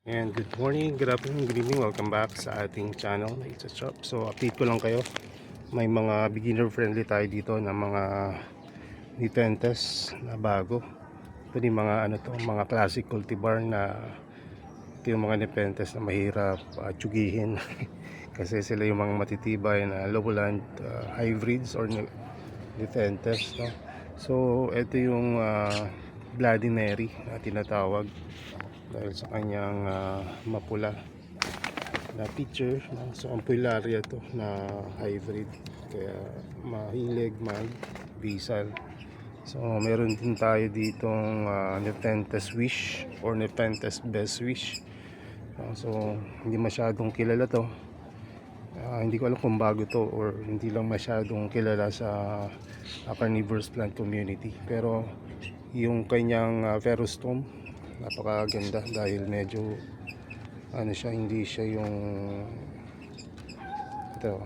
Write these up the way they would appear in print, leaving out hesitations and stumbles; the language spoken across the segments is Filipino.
And good morning, good afternoon, good evening. Welcome back sa ating channel na It's a Shop. So update ko lang kayo. May mga beginner friendly tayo dito na mga Nepenthes na bago. Ito yung mga mga classic cultivar na ito yung mga Nepenthes na mahirap tsugihin. Kasi sila yung mga matitibay na lowland hybrids or Nepenthes, no? So ito yung Bloody Mary na tinatawag dahil sa kanyang mapula na picture, no? So ampullaria to na hybrid, kaya mahilig mag-bisal. So meron din tayo ditong Nepenthes Wish or Nepenthes Best Wish. So hindi masyadong kilala to. Hindi ko alam kung bago to or hindi lang masyadong kilala sa carnivorous plant community, pero yung kanyang ferrostome napakaganda dahil medyo siya, hindi siya yung ito,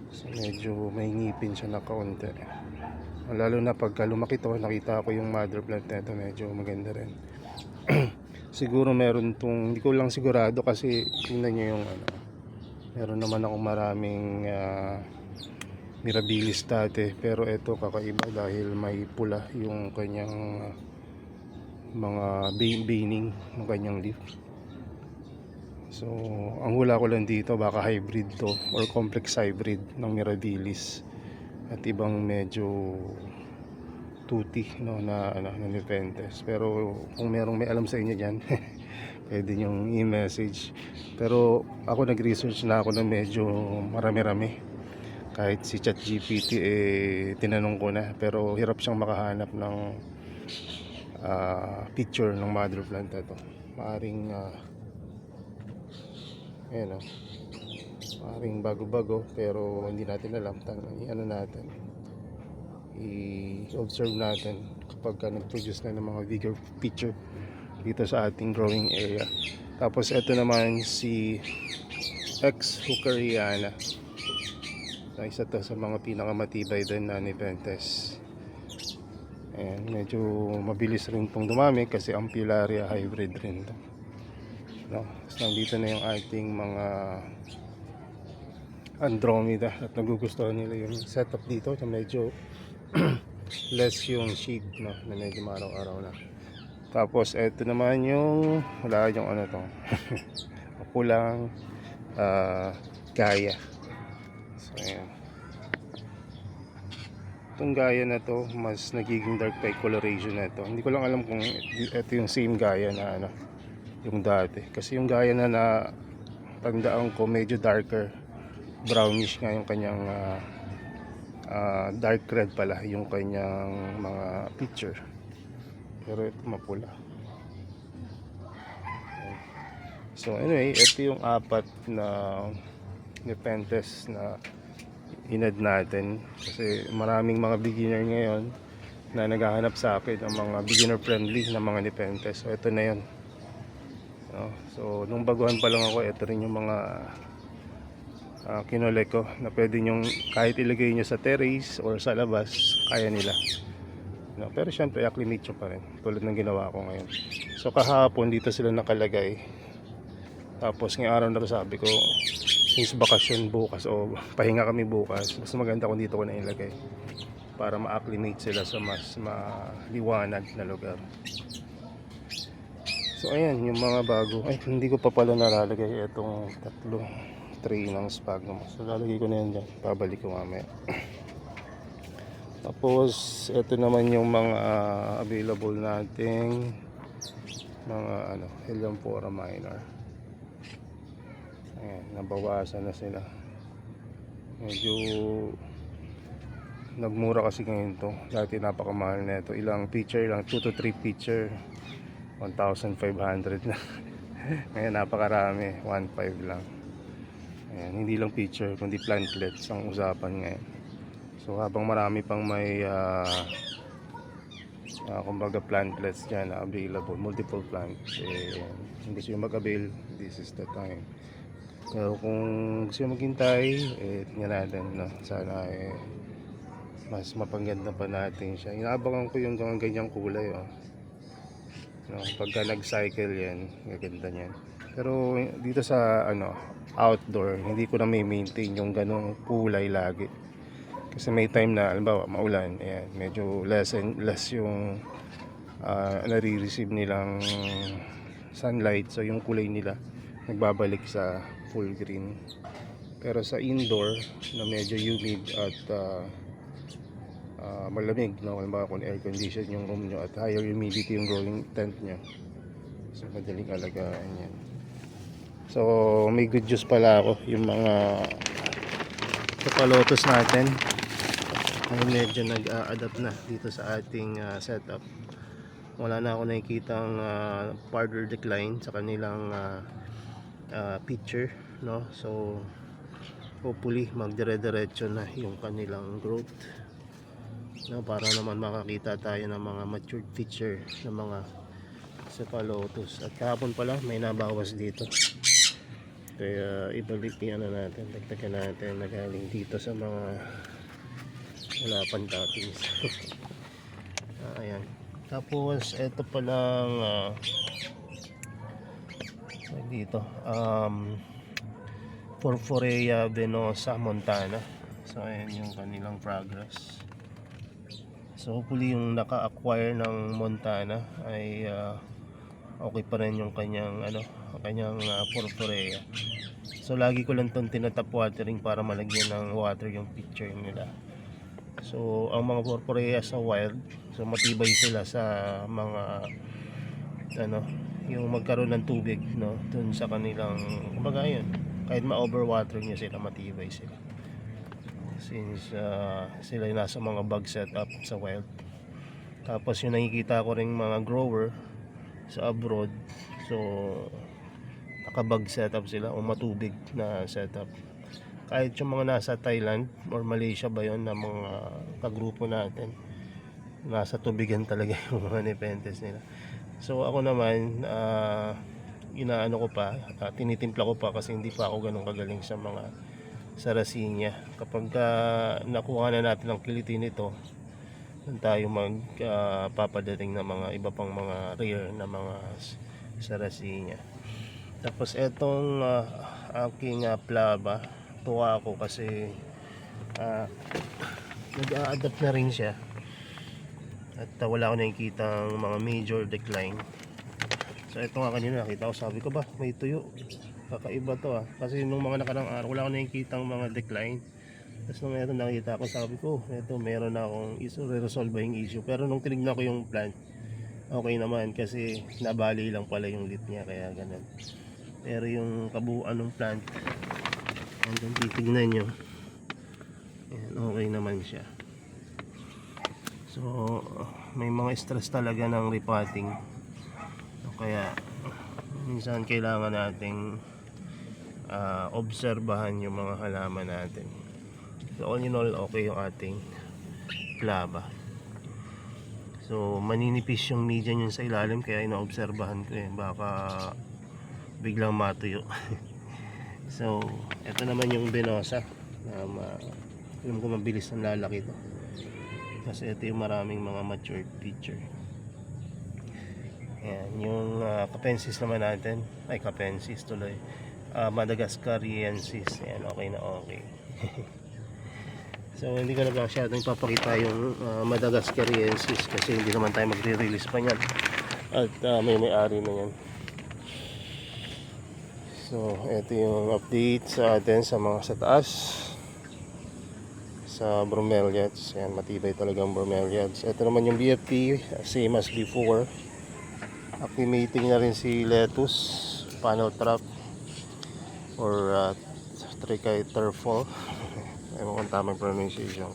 so medyo may ngipin siya na kaunti, lalo na pagka lumaki to. Nakita ko yung mother plant nito, medyo maganda rin. Siguro meron tong, hindi ko lang sigurado kasi tingnan nyo yung meron naman akong maraming mirabilis dati, pero ito kakaiba dahil may pula yung kanyang mga veining ng kanyang leaf. So ang hula ko lang dito, baka hybrid to or complex hybrid ng mirabilis at ibang medyo tuti, no, na Nepenthes. Pero kung merong may alam sa inyo diyan, pwede nyong i-message. Pero ako nag-research na ako na medyo marami-rami. Kahit si ChatGPT tinanong ko na, pero hirap siyang makahanap ng picture ng mother plant ito. Maaring ayan, maaring bago-bago, pero hindi natin alam. Natin, i-observe natin kapag nag-produce na ng mga bigger picture dito sa ating growing area. Tapos ito naman si X Hookeriana, isa to sa mga pinakamatibay din na Nepenthes. Ayan, medyo mabilis rin pong dumami kasi ampullaria hybrid rin to, no? So nandito na yung ating mga Andromeda at nagugustuhan nila yung setup dito na medyo less yung shade, no, na medyo maraw-araw na. Tapos eto naman yung wala yung to pulang gaya. So ayan, itong gaya na to mas nagiging dark by coloration na ito. Hindi ko lang alam kung ito yung same gaya na yung dati, kasi yung gaya na tandaan ko medyo darker brownish nga yung kanyang dark red pala yung kanyang mga picture, pero ito mapula. So anyway, ito yung apat na Nepenthes na inad natin, kasi maraming mga beginner ngayon na naghahanap sa akin ng mga beginner friendly na mga Nepenthes. So ito na yun, no? So nung baguhan pa lang ako, ito rin yung mga kinolek ko na pwede nyong kahit ilagay nyo sa terrace or sa labas, kaya nila, no? Pero syempre acclimate nyo pa rin tulad ng ginawa ko ngayon. So kahapon dito sila nakalagay, tapos ngayong araw na sabi ko, since bakasyon bukas o pahinga kami bukas, mas maganda kung dito ko na ilagay para ma-acclimate sila sa mas maliwanag na lugar. So ayan yung mga bago. Ay, hindi ko pa pala nalalagay itong tatlong tray ng sphagnum. So lalagay ko na yan dyan, pabalik ko mamaya. Tapos ito naman yung mga available nating mga Helianthera minor. Ayan, nabawasan na sila. Medyo nagmura kasi ngayon to. Dati napakamahal na ito. Ilang picture lang, 2 to 3 picture 1,500 na. Ngayon napakarami, 1,500 lang. Ayan, hindi lang picture kundi plantlets ang usapan ngayon. So habang marami pang may kumbaga plantlets dyan na available, multiple plants, kung gusto nyo mag-avail, this is the time. Pero kung gusto nyo maghintay, tingnan natin, no? Sana mas mapangganda pa natin siya. Inaabangan ko yung ganyang kulay, no? Pagka nag-cycle yan, gaganda niyan. Pero dito sa outdoor, hindi ko na may maintain yung ganong kulay lagi. Kasi may time na halimbawa maulan, ayan, medyo less yung nare-receive nilang sunlight, so yung kulay nila nagbabalik sa full green. Pero sa indoor na medyo humid at malamig, no? Halimbawa kung air condition yung room nyo at higher humidity yung growing tent nyo, so madaling alagaan yan. So may good news pala ako, yung mga kapalotos natin ay medyo nag-a-adapt na dito sa ating setup. Wala na ako nakikitang further decline sa kanilang picture, no? So hopefully magdire-diretso na yung kanilang growth, no? Para naman makakita tayo ng mga matured picture ng mga cephalotus. At kahapon pala may nabawas dito, kaya ibalik yung natin, dagdagan natin na galing dito sa mga wala pang toppings. Ayan. Tapos ito palang dito Porphyria venosa montana. So ayan yung kanilang progress. So hopefully yung naka-acquire ng montana ay okay pa rin yung kanyang Porphyria. So lagi ko lang itong tinatap watering para malagyan ng water yung picture nila. So ang mga Porphyria sa wild, so matibay sila sa mga yung magkaroon ng tubig, no, dun sa kanilang, kumbaga yun, kahit ma-overwater nyo sila, matibay sila since sila yung nasa mga bug setup sa wild. Tapos yung nakikita ko ring mga grower sa abroad, so naka-bug setup sila o matubig na setup. Kahit yung mga nasa Thailand or Malaysia ba yun, na mga kagrupo natin, nasa tubigan talaga yung mga nepenthes nila. So ako naman inaano ko pa, tinitimpla ko pa kasi hindi pa ako ganun kagaling sa mga Sarracenia. Kapag nakuha na natin ang kiliti nito, doon tayo magpapadating ng mga iba pang mga rare na mga Sarracenia. Tapos etong aking plaba, tuwa ako kasi nag-a-adapt na rin siya at wala ko nakikitang mga major decline. So ito nga kanina nakita ko, sabi ko ba may tuyo, kakaiba to kasi nung mga nakarang araw wala ko nakikitang mga decline. Tapos nung ito nakita ko, sabi ko ito meron na akong resolve yung issue. Pero nung tinignan ko yung plant, okay naman kasi nabali lang pala yung leaf niya, kaya ganun. Pero yung kabuuan ng plant, hanggang titignan nyo, okay naman siya. So may mga stress talaga ng repotting, kaya minsan kailangan nating obserbahan yung mga halaman natin. So all in all, okay yung ating plaba. So maninipis yung media yun sa ilalim, kaya inoobserbahan ko baka biglang matuyo. So ito naman yung venosa na alam ko mabilis ang lalaki ito kasi ito yung maraming mga matured feature. Ayan, yung capensis naman natin, ay capensis tuloy, Madagascariensis. Ayan, okay na okay. So hindi ko na masyadong ipapakita yung Madagascariensis kasi hindi naman tayo magre-release pa yan at may-ari na yan. So ito yung update sa atin sa mga sa taas, sa bromeliads. Ayan, matibay talaga ang bromeliads. Ito naman yung BFP, same as before. Acclimating na rin si lettuce, panel trap or trichiterfol. Ewan kung tamang pronunciation.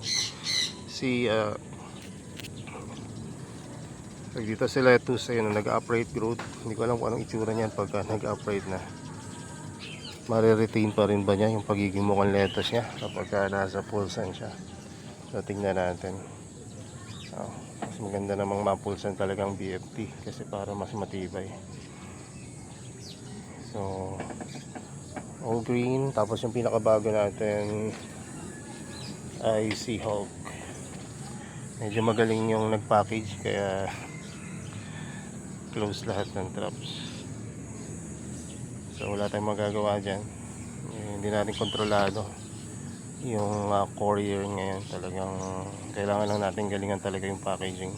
Dito si lettuce, ayun, nag-upright growth. Hindi ko alam kung anong itsura niyan pagka nag-upright na. Mare-retain pa rin ba niya yung pagiging mukhang lettuce niya kapag nasa pulsan siya. So tingnan natin. Mas maganda namang mapulsan talagang BFT kasi para mas matibay. So all green. Tapos yung pinakabago natin ay Seahawk. Medyo magaling yung nag-package, kaya close lahat ng traps. So wala tayong magagawa dyan. Hindi natin kontrolado yung courier ngayon. Talagang kailangan lang natin galingan talaga yung packaging.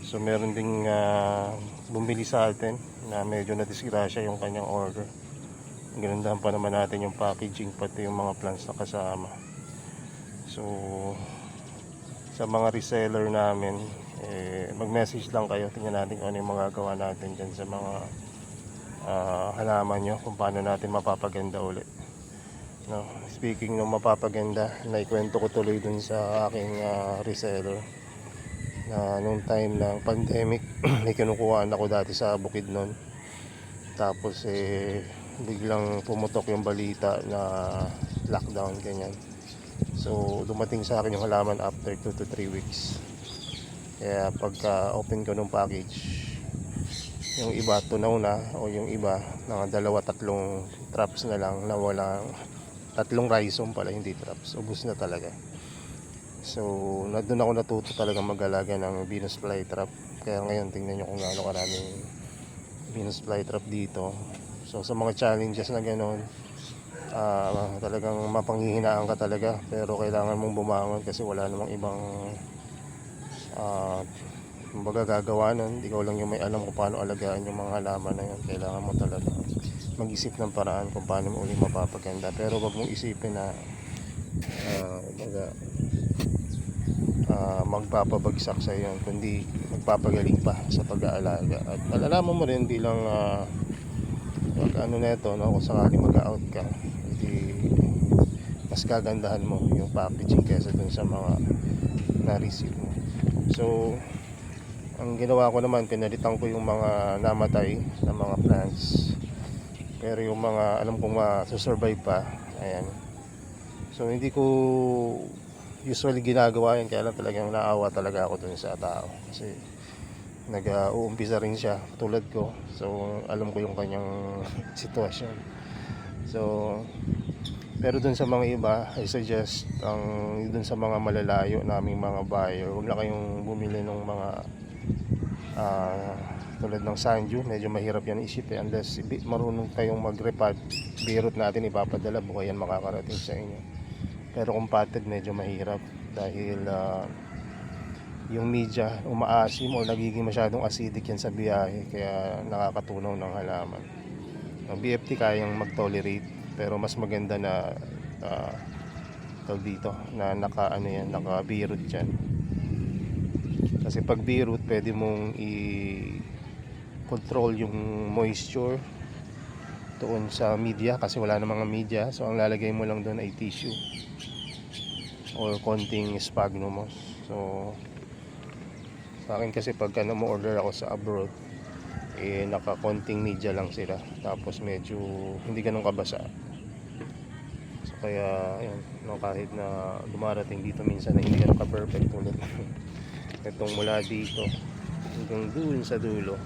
So meron ding bumili sa atin na medyo nadisgrasya yung kanyang order. Ganundahan pa naman natin yung packaging pati yung mga plants na kasama. So sa mga reseller namin, mag-message lang kayo, tingnan natin kung ano yung magagawa natin dyan sa mga halaman nyo, kung paano natin mapapaganda ulit, no? Speaking ng mapapaganda, naikwento ko tuloy dun sa aking reseller na nung time ng pandemic may kinukuhaan ako dati sa Bukidnon. Tapos biglang pumutok yung balita na lockdown, ganyan. So dumating sa akin yung halaman after 2 to 3 weeks. Kaya pagka open ko ng package, yung iba tunaw na, o yung iba mga 2-3 traps na lang, na walang 3 rhizome pala, hindi traps, ubos na talaga. So doon ako natuto talaga mag-alaga ng Venus flytrap. Kaya ngayon tingnan nyo kung gaano karaming Venus flytrap dito. So sa mga challenges na gano'n, talagang mapanghihinaan ka talaga, pero kailangan mong bumangon kasi wala namang ibang magagagawa nun. Ikaw lang yung may alam kung paano alagaan yung mga halaman na yun. Kailangan mo talaga mag-isip ng paraan kung paano mo ulit mapapaganda, pero wag mong isipin na magpapabagsak sa iyo, kundi magpapagaling pa sa pag-aalaga. At malalaman mo rin bilang pag ano na ito, no, kung sakali mag-out ka, hindi mas gagandahan mo yung packaging kaysa dun sa mga na-receive mo. So ang ginawa ko naman, pinalitan ko yung mga namatay na mga plants, pero yung mga alam kong masusurvive pa, ayan. So hindi ko usually ginagawa yan, kaya lang talagang naawa talaga ako dun sa tao kasi nag-uumpisa rin siya tulad ko. So alam ko yung kanyang sitwasyon. So pero dun sa mga iba, I suggest dun sa mga malalayo naming mga buyer, huwag na kayong bumili ng mga tulad ng Sanju. Medyo mahirap yan isip unless marunong kayong mag-repot. Birot natin ipapadala, buka yan makakarating sa inyo. Pero kung potted, medyo mahirap dahil yung media umaasim o nagiging masyadong acidic yan sa biyahe, kaya nakakatunaw ng halaman. Ang BFT kayang mag-tolerate, pero mas maganda na dito na naka-birot dyan. Kasi pag birot, pwede mong i-control yung moisture doon sa media, kasi wala na mga media. So ang lalagay mo lang doon ay tissue or konting sphagnum. So sa akin kasi pagka mo-order ako sa abroad, naka-konting media lang sila, tapos medyo hindi ganun kabasa. So kaya ayun, no, kahit na dumarating dito minsan na hindi ganun ka-perfect tulad itong mula dito hanggang doon sa dulo,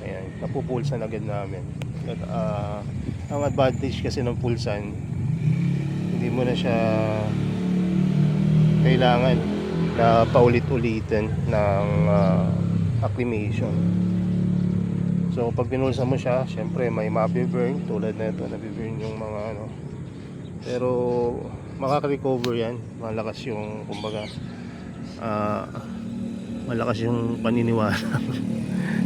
ayan, napupulsan agad namin. At ang advantage kasi ng pulsan, hindi mo na siya kailangan na paulit-ulitin ng acclimation. So pag pinulsan mo siya, syempre may mabiburn tulad na ito, nabiburn yung mga ano, pero makaka-recover yan. Malakas yung, kumbaga, malakas yung paniniwala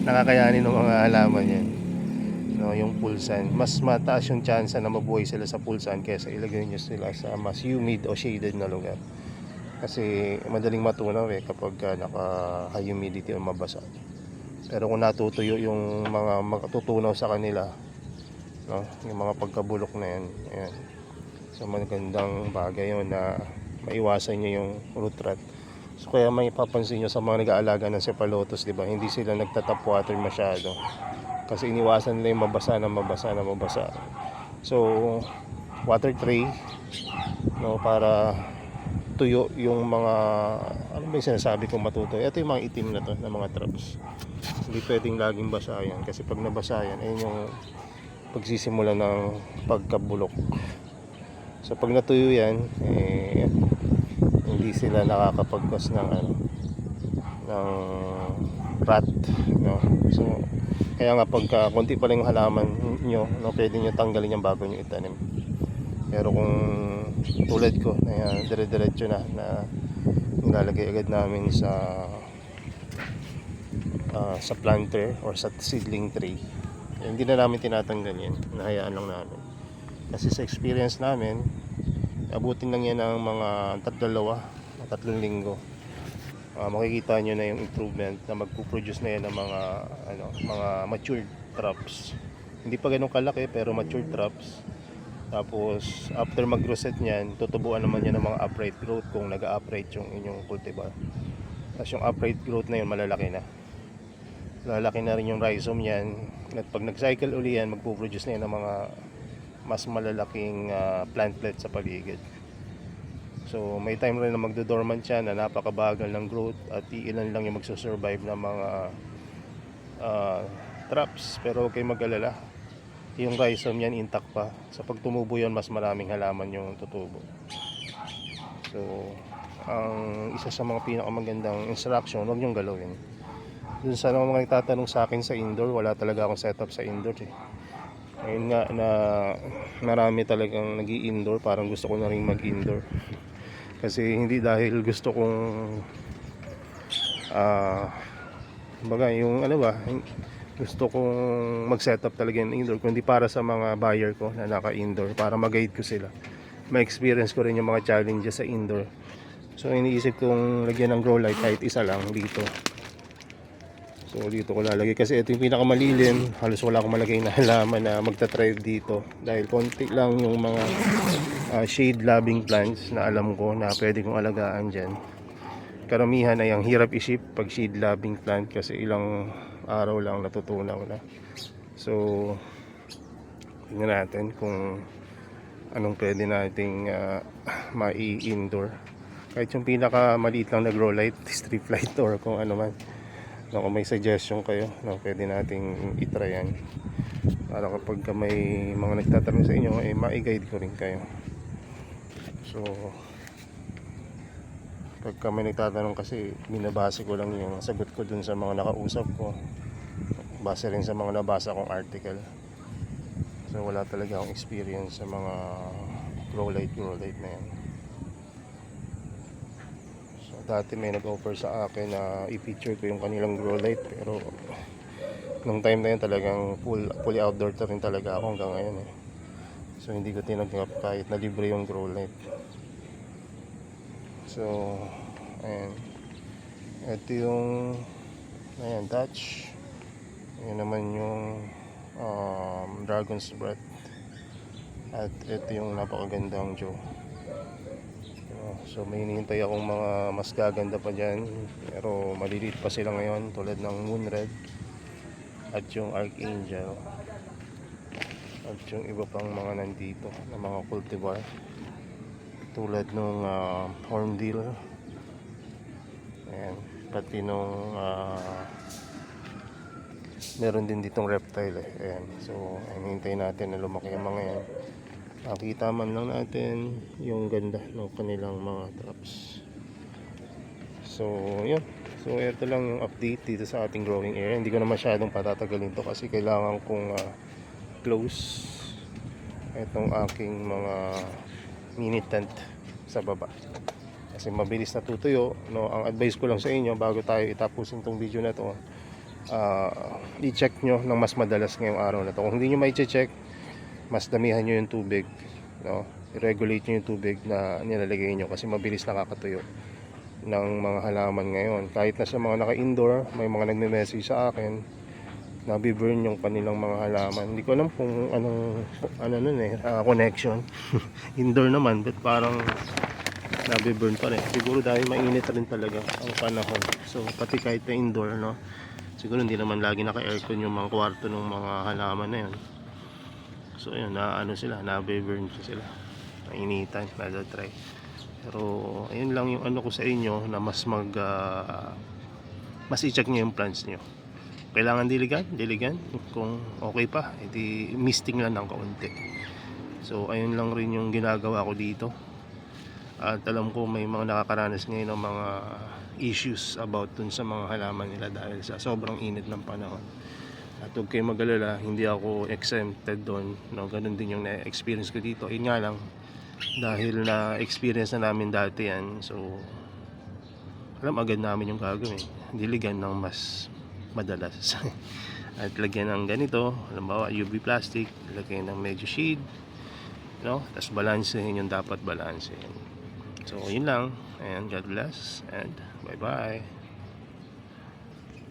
nakakayanin ng mga halaman yan, no, yung pulsan. Mas mataas yung chance na mabuhay sila sa pulsan kaysa ilagay nyo sila sa mas humid o shaded na lugar, kasi madaling matunaw kapag naka-high humidity o mabasa. Pero kung natutuyo yung mga makatutunaw sa kanila, no, yung mga pagkabulok na yan, ayan. So magandang bagay yun na maiwasan nyo yung root rot. So kaya may papansin nyo sa mga nag-aalaga ng cephalotus, di ba? Hindi sila nagtatap water masyado kasi iniwasan nila yung mabasa. So water tray, no, para tuyo yung mga, ano ba yung sinasabi kong matutuyo? Ito yung mga itim na to, na mga traps. Hindi pwedeng laging basa yan, kasi pag nabasa yan, ayun yung pagsisimula ng pagkabulok. So pag natuyo yan, hindi sila nakakapag-cause ng ng rat, no? So kaya nga pagka konti pa lang yung halaman nyo, no, pwede nyo tanggalin yung bago nyo itanim. Pero kung tulad ko na yan, dire-diretso na nilalagay agad namin sa planter or sa seedling tray, hindi na namin tinatanggal yan, nahayaan lang namin. Kasi sa experience namin, abutin lang yan ng mga 3 linggo. Makikita nyo na yung improvement na magpo-produce na yan ng mga matured crops. Hindi pa ganun kalaki pero matured crops. Tapos after mag-roset niyan, tutubuan naman yan ng mga upright growth kung nag-upright yung inyong cultivar. Tapos yung upright growth na yun, malalaki na. Lalaki na rin yung rhizome yan. At pag nag-cycle uli yan, magpo-produce na yan ng mga mas malalaking plantlet sa paligid. So may time rin na magdo-dormant siya na napakabagal ng growth at ilan lang yung magsusurvive ng mga traps. Pero huwag kayong mag-alala, yung rhizome yan intact pa. So pag tumubo yun, mas maraming halaman yung tutubo. So ang isa sa mga pinakamagandang instruction, huwag nyong galawin. Dun sa mga nagtatanong sa akin sa indoor, wala talaga akong setup sa indoor eh. Ayun nga na marami talagang nag-i-indoor, parang gusto ko na rin mag-indoor. Kasi hindi dahil gusto kong baga yung gusto kong mag-setup talaga yung indoor, kundi para sa mga buyer ko na naka-indoor, para mag-guide ko sila, ma-experience ko rin yung mga challenges sa indoor. So iniisip kong lagyan ng grow light kahit isa lang dito. So dito ko lalagay kasi ito yung pinakamalilim, halos wala akong malagay na halaman na magta-thrive dito dahil konti lang yung mga shade loving plants na alam ko na pwede kong alagaan dyan. Karamihan ay ang hirap isip pag shade loving plant kasi ilang araw lang natutunaw na. So tingnan natin kung anong pwede nating mai-indoor. Kahit yung pinaka maliit lang na grow light, strip light or kung ano man. No, kung may suggestion kayo, no, pwede nating itry yan. Para kapag may mga nagtatanong sa inyo, ma-guide ko rin kayo. So pagka may nagtatanong kasi, binabase ko lang yung sagot ko dun sa mga nakausap ko. Base rin sa mga nabasa kong article. So wala talaga akong experience sa mga grow light na yan. Dati may nag-offer sa akin na i-feature ko yung kanilang grow light, pero nung time na yun talagang fully outdoor ta rin talaga ako hanggang ngayon eh. So hindi ko tinanggap kahit na libre yung grow light. So ayan, ito yung Dutch. Ayan naman yung Dragon's Breath. At ito yung napakagandang Joe. So may hinihintay akong mga mas gaganda pa dyan, pero maliliit pa sila ngayon, tulad ng Moon Red at yung Archangel at yung iba pang mga nandito na mga cultivar tulad nung Hornbill. Ayan, pati nung meron din ditong reptile eh. Ayan, so hinihintay natin na lumaki ang mga yan. Makita man lang natin yung ganda ng kanilang mga traps. So yun, so ito lang yung update dito sa ating growing area. Hindi ko na masyadong patatagalin to kasi kailangan kong close itong aking mga mini tent sa baba kasi mabilis natutuyo, no? Ang advice ko lang sa inyo bago tayo itapusin tong video na to, i-check nyo ng mas madalas ngayong araw na to. Kung hindi nyo mai-check, mas damihan nyo yung tubig, no? I-regulate nyo yung tubig na nilalagay nyo kasi mabilis nakakatuyo ng mga halaman ngayon. Kahit na sa mga naka-indoor, may mga nagme-message sa akin na biburn yung kanilang mga halaman. Hindi ko alam kung connection. Indoor naman, but parang nabiburn pa rin. Siguro dahil mainit rin talaga ang panahon. So pati kahit na indoor, no? Siguro hindi naman lagi naka-aircon yung mga kwarto ng mga halaman na yun. So ayun, nabiburn sila, nainitan, nada-try. Pero ayun lang yung ano ko sa inyo na mas i-check nyo yung plants nyo. Kailangan diligan. Kung okay pa, edi misting lang ng kaunti. So ayun lang rin yung ginagawa ko dito. At alam ko may mga nakakaranas ngayon ng mga issues about dun sa mga halaman nila dahil sa sobrang init ng panahon. At huwag kayong mag-alala, hindi ako exempted doon, no? Ganun din yung na-experience ko dito. Yun nga lang, dahil na-experience na namin dati yan, so alam agad namin yung gagawin. Diligan ng mas madalas. At lagyan ng ganito, halimbawa UV plastic, lagyan ng medyo shade, no? Tapos balansehin yung dapat balansehin. So yun lang, and God bless, and bye bye.